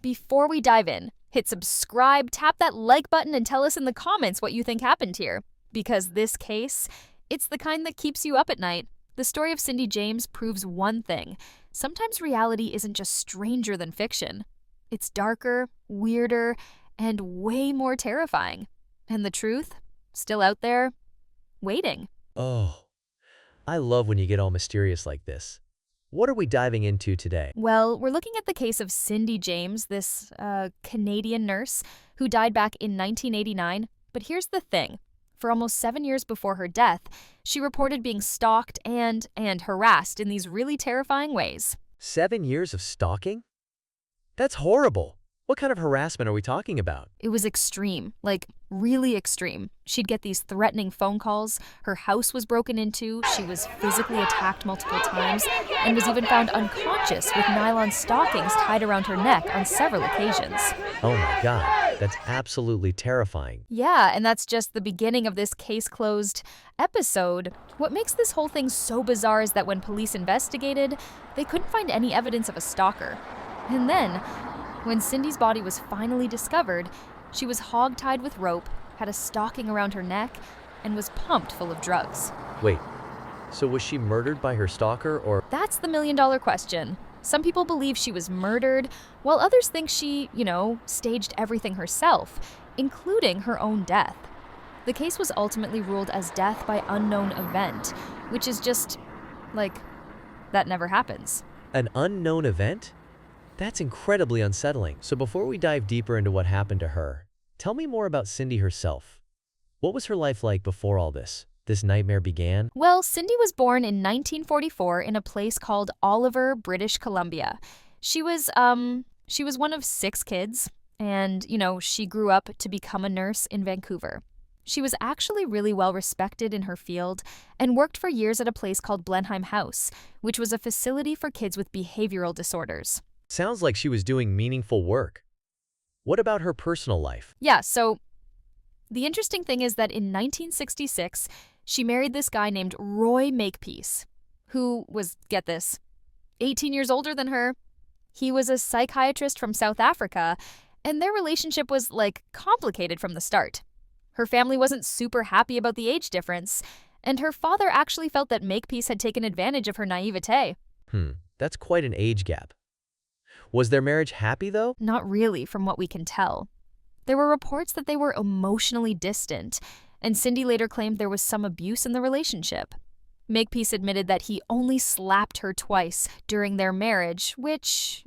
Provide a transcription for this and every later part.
Before we dive in, hit subscribe, tap that like button, and tell us in the comments what you think happened here. Because this case, it's the kind that keeps you up at night. The story of Cindy James proves one thing. Sometimes reality isn't just stranger than fiction. It's darker, weirder, and way more terrifying. And the truth? Still out there, waiting. Oh, I love when you get all mysterious like this. What are we diving into today? Well, we're looking at the case of Cindy James, this Canadian nurse who died back in 1989. But here's the thing. For almost 7 years before her death, she reported being stalked and harassed in these really terrifying ways. 7 years of stalking? That's horrible. What kind of harassment are we talking about? It was extreme, like really extreme. She'd get these threatening phone calls, her house was broken into, she was physically attacked multiple times, and was even found unconscious with nylon stockings tied around her neck on several occasions. Oh my God, that's absolutely terrifying. Yeah, and that's just the beginning of this case closed episode. What makes this whole thing so bizarre is that when police investigated, they couldn't find any evidence of a stalker. And then, when Cindy's body was finally discovered, she was hog-tied with rope, had a stocking around her neck, and was pumped full of drugs. Wait, so was she murdered by her stalker or? That's the million-dollar question. Some people believe she was murdered, while others think she, staged everything herself, including her own death. The case was ultimately ruled as death by unknown event, which is just, that never happens. An unknown event? That's incredibly unsettling. So before we dive deeper into what happened to her, tell me more about Cindy herself. What was her life like before all this nightmare began? Well, Cindy was born in 1944 in a place called Oliver, British Columbia. She was one of 6 kids, and, she grew up to become a nurse in Vancouver. She was actually really well respected in her field and worked for years at a place called Blenheim House, which was a facility for kids with behavioral disorders. Sounds like she was doing meaningful work. What about her personal life? Yeah, so the interesting thing is that in 1966, she married this guy named Roy Makepeace, who was, get this, 18 years older than her. He was a psychiatrist from South Africa, and their relationship was, complicated from the start. Her family wasn't super happy about the age difference, and her father actually felt that Makepeace had taken advantage of her naivete. That's quite an age gap. Was their marriage happy, though? Not really, from what we can tell. There were reports that they were emotionally distant, and Cindy later claimed there was some abuse in the relationship. Makepeace admitted that he only slapped her twice during their marriage, which,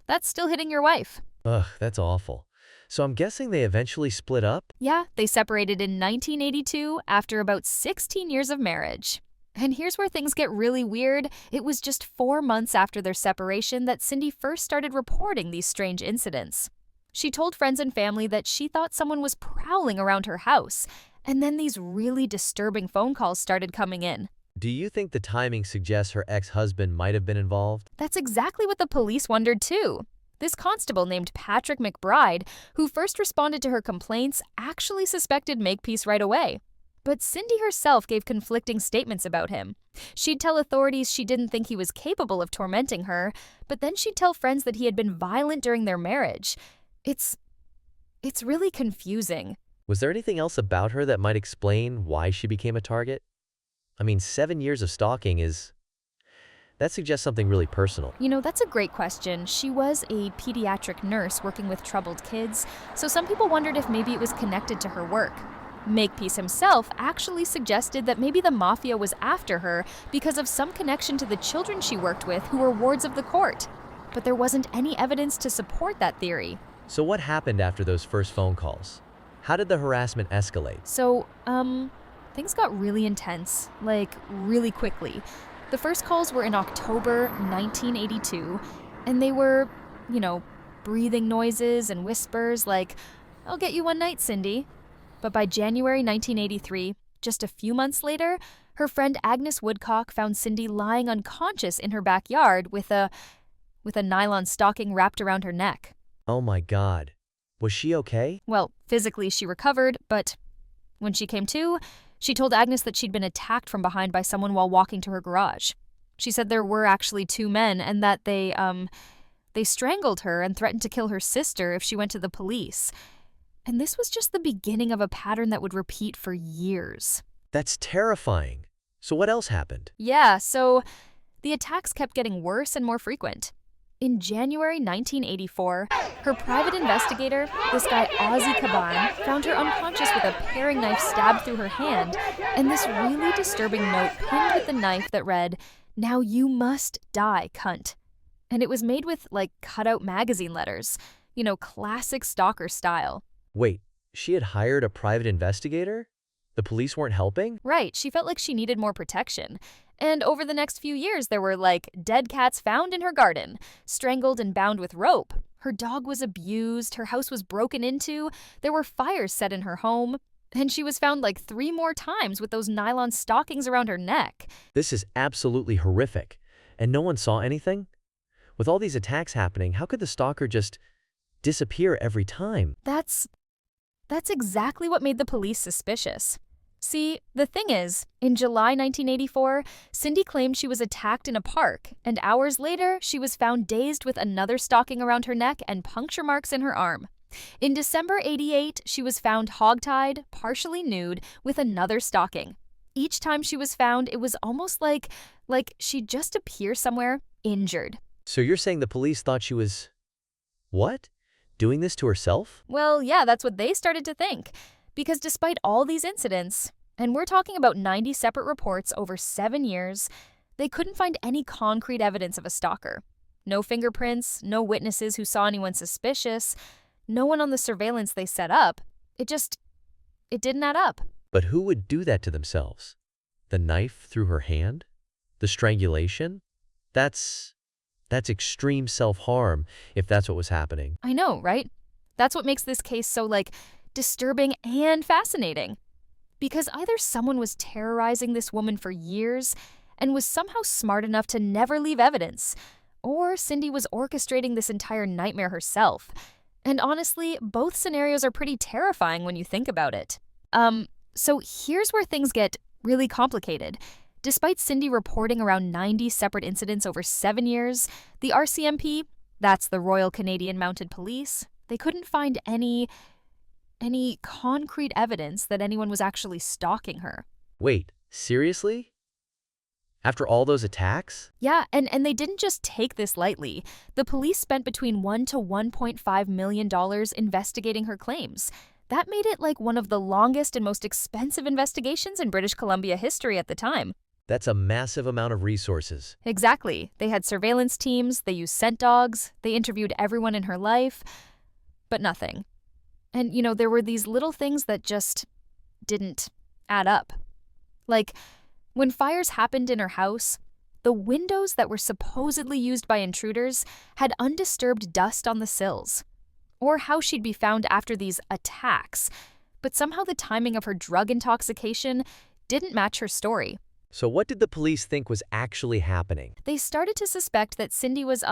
that's still hitting your wife. Ugh, that's awful. So I'm guessing they eventually split up? Yeah, they separated in 1982 after about 16 years of marriage. And here's where things get really weird. It was just 4 months after their separation that Cindy first started reporting these strange incidents. She told friends and family that she thought someone was prowling around her house, and then these really disturbing phone calls started coming in. Do you think the timing suggests her ex-husband might have been involved? That's exactly what the police wondered too. This constable named Patrick McBride, who first responded to her complaints, actually suspected Makepeace right away. But Cindy herself gave conflicting statements about him. She'd tell authorities she didn't think he was capable of tormenting her, but then she'd tell friends that he had been violent during their marriage. It's really confusing. Was there anything else about her that might explain why she became a target? 7 years of stalking that suggests something really personal. That's a great question. She was a pediatric nurse working with troubled kids, so some people wondered if maybe it was connected to her work. Makepeace himself actually suggested that maybe the mafia was after her because of some connection to the children she worked with who were wards of the court. But there wasn't any evidence to support that theory. So what happened after those first phone calls? How did the harassment escalate? So, things got really intense, really quickly. The first calls were in October 1982, and they were, breathing noises and whispers like, "I'll get you one night, Cindy." But by January 1983, just a few months later, her friend Agnes Woodcock found Cindy lying unconscious in her backyard with a nylon stocking wrapped around her neck. Oh my God. Was she okay? Well, physically she recovered, but when she came to, she told Agnes that she'd been attacked from behind by someone while walking to her garage. She said there were actually 2 men and that they They strangled her and threatened to kill her sister if she went to the police. And this was just the beginning of a pattern that would repeat for years. That's terrifying. So what else happened? Yeah, so the attacks kept getting worse and more frequent. In January 1984, her private investigator, this guy Ozzy Caban, found her unconscious with a paring knife stabbed through her hand, and this really disturbing note pinned with the knife that read, "Now you must die, cunt." And it was made with, like, cutout magazine letters. Classic stalker style. Wait, she had hired a private investigator? The police weren't helping? Right, she felt like she needed more protection. And over the next few years, there were, dead cats found in her garden, strangled and bound with rope. Her dog was abused, her house was broken into, there were fires set in her home, and she was found 3 more times with those nylon stockings around her neck. This is absolutely horrific. And no one saw anything? With all these attacks happening, how could the stalker just disappear every time? That's exactly what made the police suspicious. See, the thing is, in July 1984, Cindy claimed she was attacked in a park, and hours later, she was found dazed with another stocking around her neck and puncture marks in her arm. In December '88, she was found hogtied, partially nude, with another stocking. Each time she was found, it was almost like she'd just appear somewhere injured. So you're saying the police thought she was… what? Doing this to herself? Well, yeah, that's what they started to think. Because despite all these incidents, and we're talking about 90 separate reports over 7 years, they couldn't find any concrete evidence of a stalker. No fingerprints, no witnesses who saw anyone suspicious, no one on the surveillance they set up. It didn't add up. But who would do that to themselves? The knife through her hand? The strangulation? That's extreme self-harm, if that's what was happening. I know, right? That's what makes this case so, disturbing and fascinating. Because either someone was terrorizing this woman for years and was somehow smart enough to never leave evidence, or Cindy was orchestrating this entire nightmare herself. And honestly, both scenarios are pretty terrifying when you think about it. So here's where things get really complicated. Despite Cindy reporting around 90 separate incidents over 7 years, the RCMP, that's the Royal Canadian Mounted Police, they couldn't find any concrete evidence that anyone was actually stalking her. Wait, seriously? After all those attacks? Yeah, and they didn't just take this lightly. The police spent between $1 to $1.5 million investigating her claims. That made it one of the longest and most expensive investigations in British Columbia history at the time. That's a massive amount of resources. Exactly. They had surveillance teams, they used scent dogs, they interviewed everyone in her life, but nothing. And, there were these little things that just didn't add up. When fires happened in her house, the windows that were supposedly used by intruders had undisturbed dust on the sills. Or how she'd be found after these attacks. But somehow the timing of her drug intoxication didn't match her story. So what did the police think was actually happening? They started to suspect that Cindy was,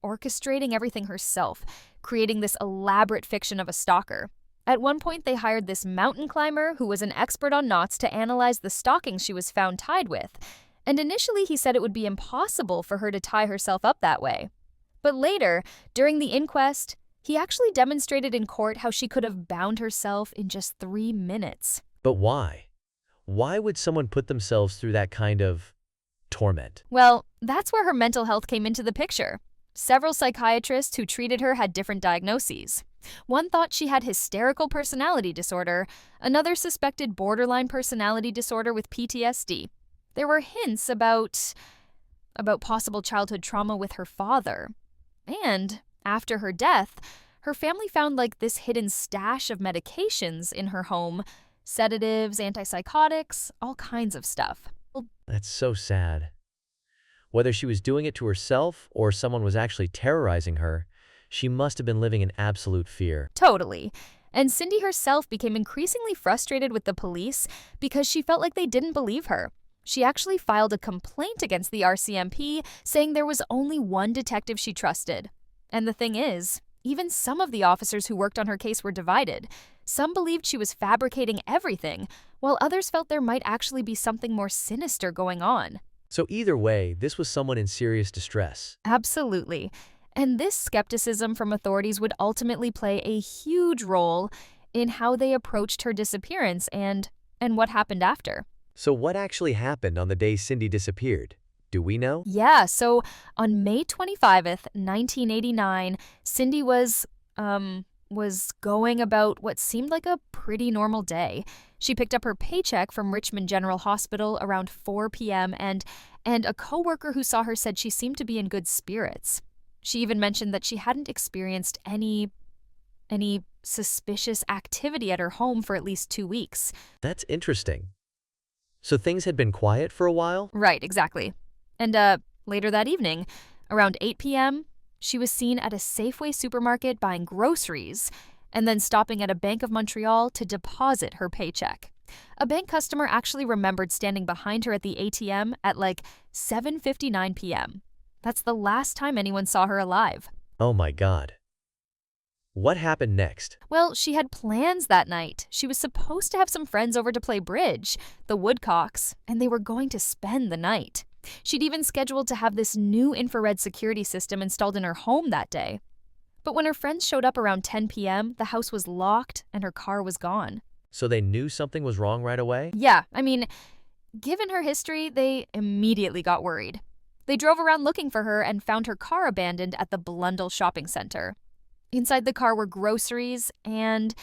orchestrating everything herself, creating this elaborate fiction of a stalker. At one point, they hired this mountain climber who was an expert on knots to analyze the stockings she was found tied with. And initially, he said it would be impossible for her to tie herself up that way. But later, during the inquest, he actually demonstrated in court how she could have bound herself in just 3 minutes. But why? Why would someone put themselves through that kind of torment? Well, that's where her mental health came into the picture. Several psychiatrists who treated her had different diagnoses. One thought she had hysterical personality disorder, another suspected borderline personality disorder with PTSD. There were hints about possible childhood trauma with her father. And after her death, her family found this hidden stash of medications in her home, sedatives, antipsychotics, all kinds of stuff. That's so sad. Whether she was doing it to herself or someone was actually terrorizing her, she must have been living in absolute fear. Totally. And Cindy herself became increasingly frustrated with the police because she felt like they didn't believe her. She actually filed a complaint against the RCMP, saying there was only one detective she trusted. And the thing is, even some of the officers who worked on her case were divided. Some believed she was fabricating everything, while others felt there might actually be something more sinister going on. So either way, this was someone in serious distress. Absolutely. And this skepticism from authorities would ultimately play a huge role in how they approached her disappearance and what happened after. So what actually happened on the day Cindy disappeared? Do we know? Yeah, so on May 25th, 1989, Cindy was going about what seemed like a pretty normal day. She picked up her paycheck from Richmond General Hospital around 4 p.m. and a coworker who saw her said she seemed to be in good spirits. She even mentioned that she hadn't experienced any suspicious activity at her home for at least 2 weeks. That's interesting. So things had been quiet for a while? Right, exactly. And later that evening, around 8 p.m., she was seen at a Safeway supermarket buying groceries and then stopping at a Bank of Montreal to deposit her paycheck. A bank customer actually remembered standing behind her at the ATM at like 7:59 p.m. That's the last time anyone saw her alive. Oh my God. What happened next? Well, she had plans that night. She was supposed to have some friends over to play bridge, the Woodcocks, and they were going to spend the night. She'd even scheduled to have this new infrared security system installed in her home that day. But when her friends showed up around 10 p.m., the house was locked and her car was gone. So they knew something was wrong right away? Yeah, I mean, given her history, they immediately got worried. They drove around looking for her and found her car abandoned at the Blundell Shopping Center. Inside the car were groceries and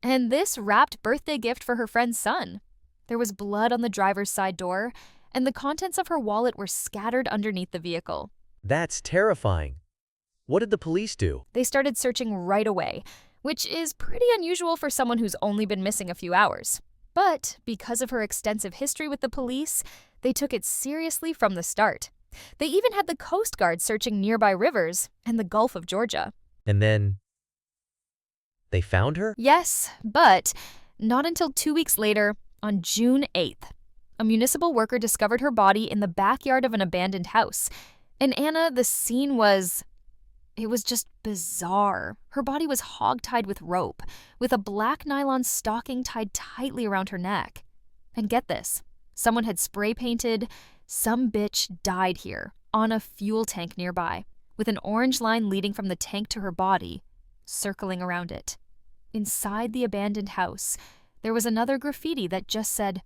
this wrapped birthday gift for her friend's son. There was blood on the driver's side door, and the contents of her wallet were scattered underneath the vehicle. That's terrifying. What did the police do? They started searching right away, which is pretty unusual for someone who's only been missing a few hours. But because of her extensive history with the police, they took it seriously from the start. They even had the Coast Guard searching nearby rivers and the Gulf of Georgia. And then they found her? Yes, but not until 2 weeks later, on June 8th. A municipal worker discovered her body in the backyard of an abandoned house. And Anna, the scene was just bizarre. Her body was hogtied with rope, with a black nylon stocking tied tightly around her neck. And get this, someone had spray painted, "Some bitch died here," on a fuel tank nearby, with an orange line leading from the tank to her body, circling around it. Inside the abandoned house, there was another graffiti that just said,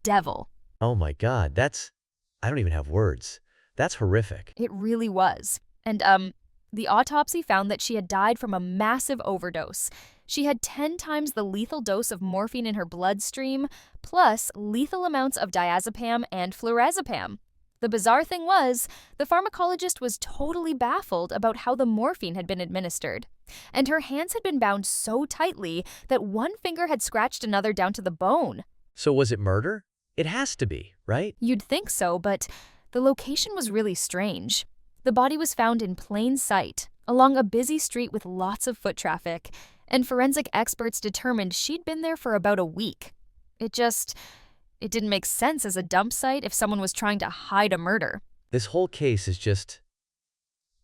"Devil." Oh my God, I don't even have words. That's horrific. It really was. And, the autopsy found that she had died from a massive overdose. She had 10 times the lethal dose of morphine in her bloodstream, plus lethal amounts of diazepam and flurazepam. The bizarre thing was, the pharmacologist was totally baffled about how the morphine had been administered. And her hands had been bound so tightly that one finger had scratched another down to the bone. So was it murder? It has to be, right? You'd think so, but the location was really strange. The body was found in plain sight, along a busy street with lots of foot traffic, and forensic experts determined she'd been there for about a week. It didn't make sense as a dump site if someone was trying to hide a murder. This whole case is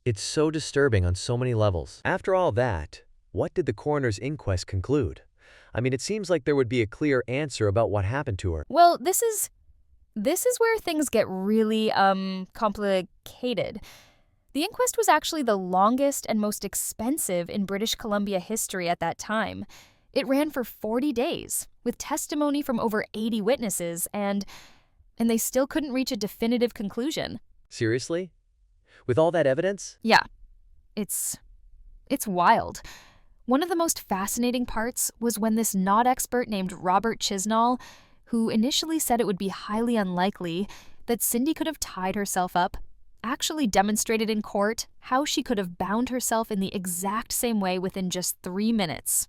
it's so disturbing on so many levels. After all that, what did the coroner's inquest conclude? I mean, it seems like there would be a clear answer about what happened to her. Well, this is where things get really, complicated. The inquest was actually the longest and most expensive in British Columbia history at that time. It ran for 40 days, with testimony from over 80 witnesses, and they still couldn't reach a definitive conclusion. Seriously? With all that evidence? Yeah, it's wild. One of the most fascinating parts was when this knot expert named Robert Chisnall, who initially said it would be highly unlikely that Cindy could have tied herself up, actually demonstrated in court how she could have bound herself in the exact same way within just 3 minutes,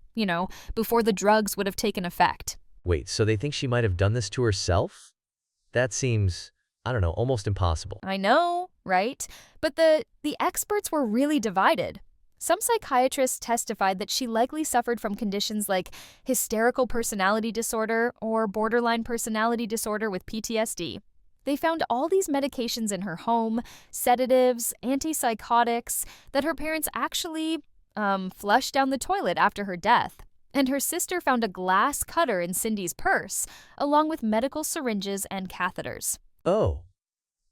before the drugs would have taken effect. Wait, so they think she might have done this to herself? That seems, I don't know, almost impossible. I know, right? But the experts were really divided. Some psychiatrists testified that she likely suffered from conditions like hysterical personality disorder or borderline personality disorder with PTSD. They found all these medications in her home, sedatives, antipsychotics, that her parents actually flushed down the toilet after her death. And her sister found a glass cutter in Cindy's purse, along with medical syringes and catheters. Oh,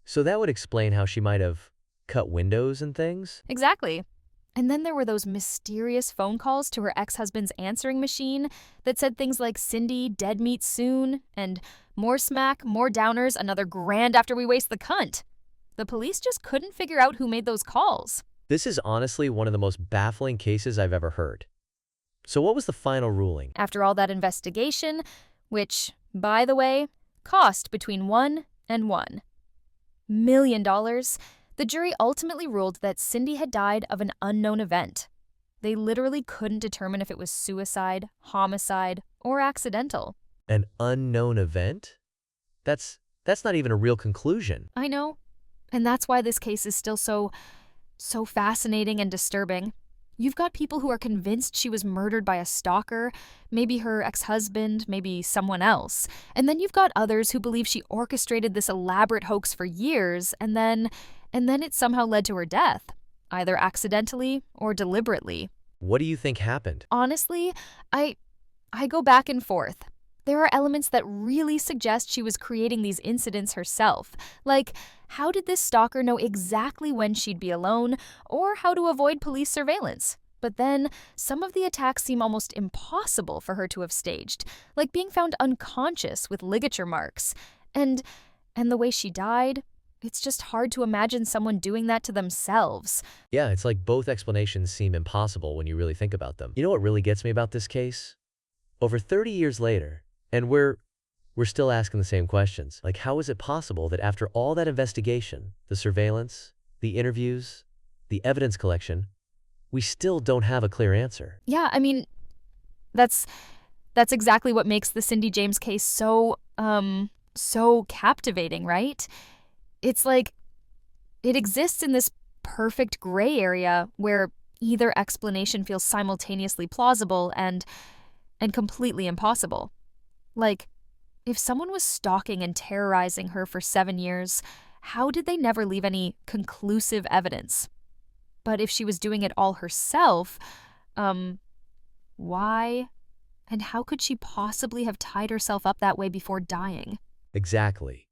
so that would explain how she might have cut windows and things? Exactly. And then there were those mysterious phone calls to her ex-husband's answering machine that said things like, "Cindy, dead meat soon," and "More smack, more downers, another grand after we waste the cunt." The police just couldn't figure out who made those calls. This is honestly one of the most baffling cases I've ever heard. So what was the final ruling? After all that investigation, which, by the way, cost between $1 and $1 million, the jury ultimately ruled that Cindy had died of an unknown event. They literally couldn't determine if it was suicide, homicide, or accidental. An unknown event? That's not even a real conclusion. I know. And that's why this case is still so fascinating and disturbing. You've got people who are convinced she was murdered by a stalker, maybe her ex-husband, maybe someone else. And then you've got others who believe she orchestrated this elaborate hoax for years, and then it somehow led to her death, either accidentally or deliberately. What do you think happened? Honestly, I go back and forth. There are elements that really suggest she was creating these incidents herself. Like, how did this stalker know exactly when she'd be alone, or how to avoid police surveillance? But then, some of the attacks seem almost impossible for her to have staged, like being found unconscious with ligature marks. And the way she died, it's just hard to imagine someone doing that to themselves. Yeah, it's like both explanations seem impossible when you really think about them. You know what really gets me about this case? Over 30 years later, and we're still asking the same questions. Like, how is it possible that after all that investigation, the surveillance, the interviews, the evidence collection, we still don't have a clear answer? Yeah, I mean, that's exactly what makes the Cindy James case so captivating, right? It's like it exists in this perfect gray area where either explanation feels simultaneously plausible and completely impossible. Like, if someone was stalking and terrorizing her for 7 years, how did they never leave any conclusive evidence? But if she was doing it all herself, why? And how could she possibly have tied herself up that way before dying? Exactly.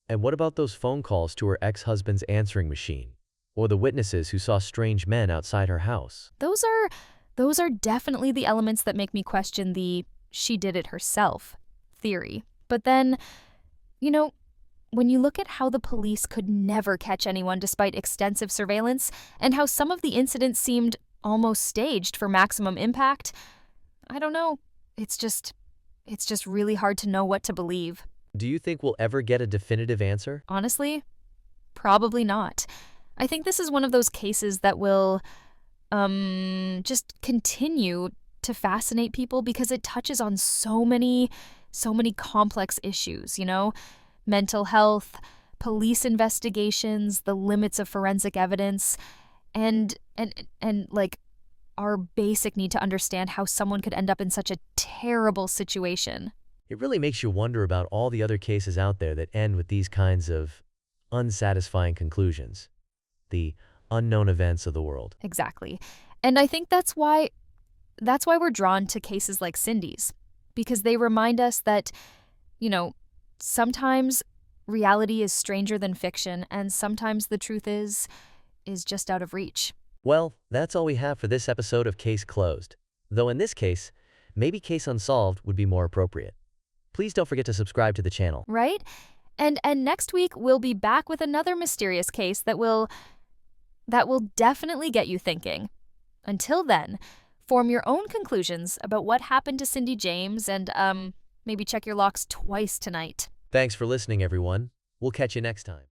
And what about those phone calls to her ex-husband's answering machine? Or the witnesses who saw strange men outside her house? Those are definitely the elements that make me question the "she did it herself" theory. But then, you know, when you look at how the police could never catch anyone despite extensive surveillance, and how some of the incidents seemed almost staged for maximum impact, I don't know. It's just really hard to know what to believe. Do you think we'll ever get a definitive answer? Honestly, probably not. I think this is one of those cases that will just continue to fascinate people because it touches on so many complex issues, you know? Mental health, police investigations, the limits of forensic evidence, and like our basic need to understand how someone could end up in such a terrible situation. It really makes you wonder about all the other cases out there that end with these kinds of unsatisfying conclusions. The unknown events of the world. Exactly. And I think that's why we're drawn to cases like Cindy's, because they remind us that, you know, sometimes reality is stranger than fiction, and sometimes the truth is just out of reach. Well, that's all we have for this episode of Case Closed. Though in this case, maybe Case Unsolved would be more appropriate. Please don't forget to subscribe to the channel. Right? And next week we'll be back with another mysterious case that will definitely get you thinking. Until then, form your own conclusions about what happened to Cindy James and maybe check your locks twice tonight. Thanks for listening, everyone. We'll catch you next time.